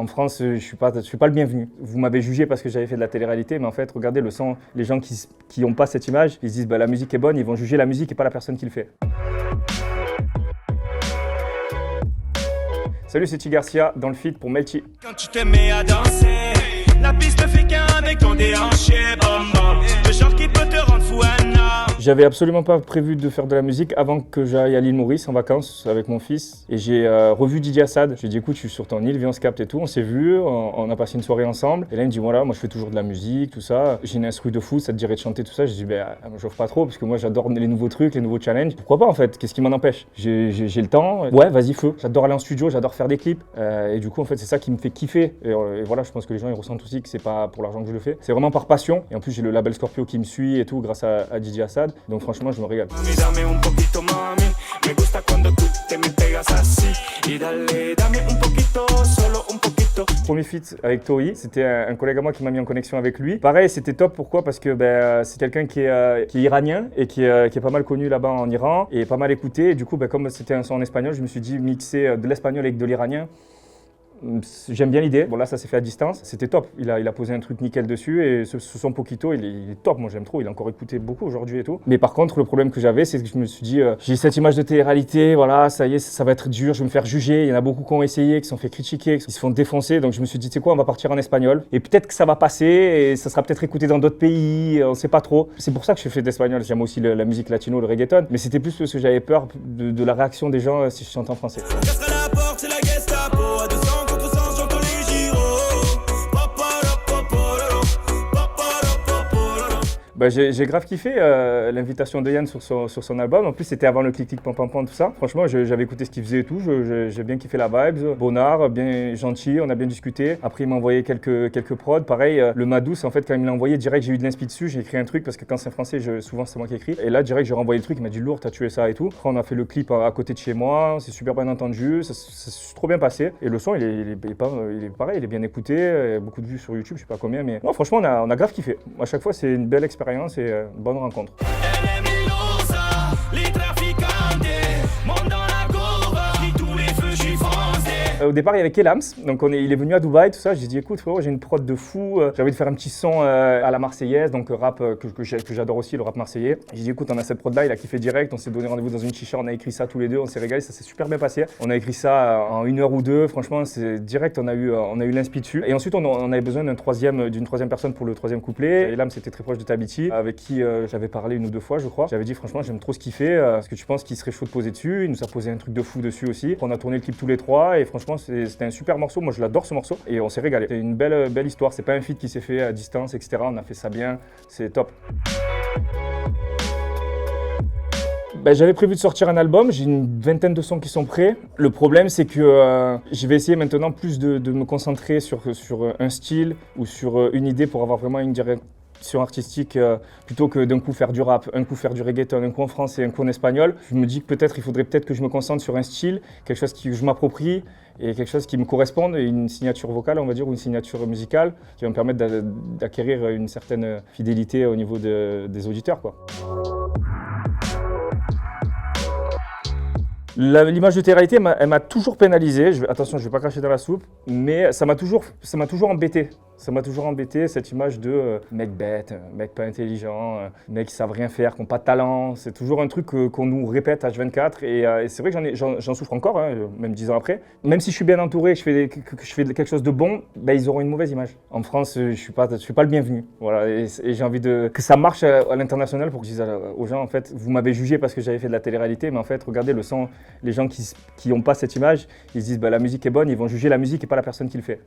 En France, je suis pas le bienvenu. Vous m'avez jugé parce que j'avais fait de la télé-réalité, mais en fait, regardez le son. Les gens qui n'ont pas cette image, ils se disent bah, la musique est bonne, ils vont juger la musique et pas la personne qui le fait. Salut, c'est Ti Garcia dans le feat pour Melty. Quand tu te mets à danser, la piste ne fait qu'un avec ton déhanché, bam bam. Le genre qui peut te rendre fou un an. J'avais absolument pas prévu de faire de la musique avant que j'aille à l'île Maurice en vacances avec mon fils. Et j'ai revu Didier Assad. J'ai dit écoute, je suis sur ton île, viens on se capte et tout. On s'est vu, on a passé une soirée ensemble. Et là il me dit voilà, moi je fais toujours de la musique, tout ça. J'ai une instru de fou, ça te dirait de chanter tout ça. J'ai dit ben j'offre pas trop parce que moi j'adore les nouveaux trucs, les nouveaux challenges. Pourquoi pas en fait? Qu'est-ce qui m'en empêche? J'ai le temps. Ouais, vas-y feu. J'adore aller en studio, j'adore faire des clips. Et du coup en fait c'est ça qui me fait kiffer. Et voilà, je pense que les gens ils ressentent aussi que c'est pas pour l'argent que je le fais. C'est vraiment par passion. Et en plus j'ai le label Scorpio qui me suit et tout grâce à Didier Assad. Donc franchement je me régale. Premier feat avec Tori, c'était un collègue à moi qui m'a mis en connexion avec lui. Pareil, c'était top, pourquoi? Parce que c'est quelqu'un qui est iranien et qui est pas mal connu là-bas en Iran et pas mal écouté. Et du coup, comme c'était un son en espagnol, je me suis dit mixer de l'espagnol avec de l'iranien. J'aime bien l'idée. Bon là ça s'est fait à distance, c'était top. Il a posé un truc nickel dessus et ce son Poquito il est top, moi j'aime trop, il a encore écouté beaucoup aujourd'hui et tout. Mais par contre le problème que j'avais c'est que je me suis dit j'ai cette image de télé-réalité, voilà ça y est ça va être dur, je vais me faire juger. Il y en a beaucoup qui ont essayé, qui se sont fait critiquer, qui se font défoncer. Donc je me suis dit tu sais quoi, on va partir en espagnol et peut-être que ça va passer et ça sera peut-être écouté dans d'autres pays, on sait pas trop. C'est pour ça que je fais de l'espagnol, j'aime aussi la musique latino, le reggaeton. Mais c'était plus parce que j'avais peur de la réaction des gens si je chante en français. Bah, j'ai grave kiffé l'invitation de Yann sur son album. En plus, c'était avant le clic-clic pam-pam-pam, tout ça. Franchement, j'avais écouté ce qu'il faisait et tout. J'ai bien kiffé la vibe. Bonnard, bien gentil, on a bien discuté. Après, il m'a envoyé quelques prods. Pareil, le Madous, en fait, quand il me l'a envoyé, direct, j'ai eu de l'inspi dessus. J'ai écrit un truc parce que quand c'est français, souvent, c'est moi qui écris. Et là, direct, j'ai renvoyé le truc. Il m'a dit lourd, t'as tué ça et tout. Après, on a fait le clip à côté de chez moi. C'est super bien entendu. Ça s'est trop bien passé. Et le son, il est pareil, il est bien écouté. Beaucoup de vues sur YouTube, je sais pas combien. Mais non, franchement, on a grave kiffé. À chaque fois, c'est une belle expérience. Et une bonne rencontre. Au départ, il y avait Kelams, donc il est venu à Dubaï, tout ça. J'ai dit écoute, frérot, j'ai une prod de fou, j'ai envie de faire un petit son à la marseillaise, donc rap que j'adore aussi, le rap marseillais. J'ai dit écoute, on a cette prod là, il a kiffé direct, on s'est donné rendez-vous dans une chicha, on a écrit ça tous les deux, on s'est régalé, ça s'est super bien passé. On a écrit ça en 1 heure ou 2, franchement, c'est direct, on a eu l'inspi dessus. Et ensuite, on avait besoin d'une troisième personne pour le troisième couplet. Et là, c'était très proche de Tabiti, avec qui j'avais parlé 1 ou 2 fois, je crois. J'avais dit franchement, j'aime trop ce qu'il fait, est-ce que tu penses qu'il serait chaud de poser dessus? Il nous a posé un truc de fou dessus aussi. On a tourné le clip tous les trois et franchement, c'était un super morceau, moi je l'adore ce morceau et on s'est régalé. C'est une belle histoire, c'est pas un feat qui s'est fait à distance, etc. On a fait ça bien, c'est top. J'avais prévu de sortir un album, j'ai une vingtaine de sons qui sont prêts. Le problème c'est que je vais essayer maintenant plus de me concentrer sur un style ou sur une idée pour avoir vraiment une direction artistique plutôt que d'un coup faire du rap, un coup faire du reggaeton, un coup en français, un coup en espagnol. Je me dis que il faudrait peut-être que je me concentre sur un style, quelque chose que je m'approprie et quelque chose qui me corresponde, et une signature vocale, on va dire, ou une signature musicale qui va me permettre d'acquérir une certaine fidélité au niveau des auditeurs, quoi. L'image de télé-réalité, elle m'a toujours pénalisé. Attention, je ne vais pas cracher dans la soupe, mais ça m'a toujours embêté. Ça m'a toujours embêté, cette image de mec bête, mec pas intelligent, mec qui savent rien faire, qui n'ont pas de talent. C'est toujours un truc qu'on nous répète H24 et c'est vrai que j'en souffre encore, hein, même 10 ans après. Même si je suis bien entouré, que je fais quelque chose de bon, ils auront une mauvaise image. En France, je suis pas le bienvenu. Voilà, et j'ai envie que ça marche à l'international pour que je dise aux gens, en fait, vous m'avez jugé parce que j'avais fait de la télé-réalité, mais en fait, regardez le son, les gens qui n'ont pas cette image, ils se disent la musique est bonne, ils vont juger la musique et pas la personne qui le fait.